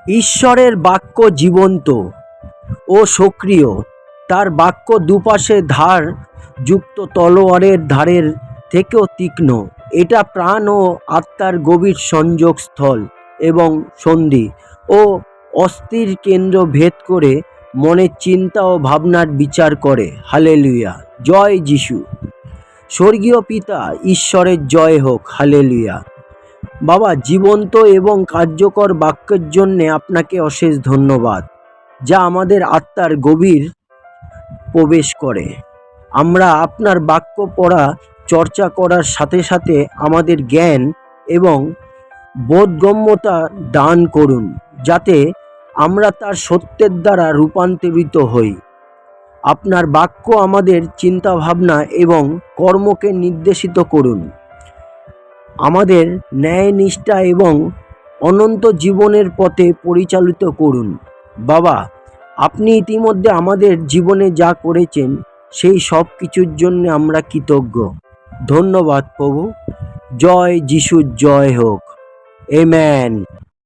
ঈশ্বরের বাক্য জীবন্ত ও সক্রিয়। তার বাক্য দুপাশে ধার যুক্ত তলোয়ারের ধারের থেকেও তীক্ষ্ণ। এটা প্রাণ ও আত্মার গভীর সংযোগস্থল এবং সন্ধি ও অস্থির কেন্দ্র ভেদ করে মনের চিন্তা ও ভাবনার বিচার করে। হালেলুয়া, জয় যিশু। স্বর্গীয় পিতা ঈশ্বরের জয় হোক। হালেলুয়া। বাবা, জীবন্ত এবং কার্যকর বাক্যের জন্যে আপনাকে অশেষ ধন্যবাদ, যা আমাদের আত্মার গভীর প্রবেশ করে। আমরা আপনার বাক্য পড়া চর্চা করার সাথে সাথে আমাদের জ্ঞান এবং বোধগম্যতা দান করুন, যাতে আমরা তার সত্যের দ্বারা রূপান্তরিত হই। আপনার বাক্য আমাদের চিন্তাভাবনা এবং কর্মকে নির্দেশিত করুন, আমাদের ন্যায় নিষ্ঠা এবং অনন্ত জীবনের পথে পরিচালিত করুন। বাবা, আপনি ইতিমধ্যে আমাদের জীবনে যা করেছেন সেই সব কিছুর জন্য আমরা কৃতজ্ঞ। ধন্যবাদ প্রভু। জয় যিশুর জয় হোক। আমেন।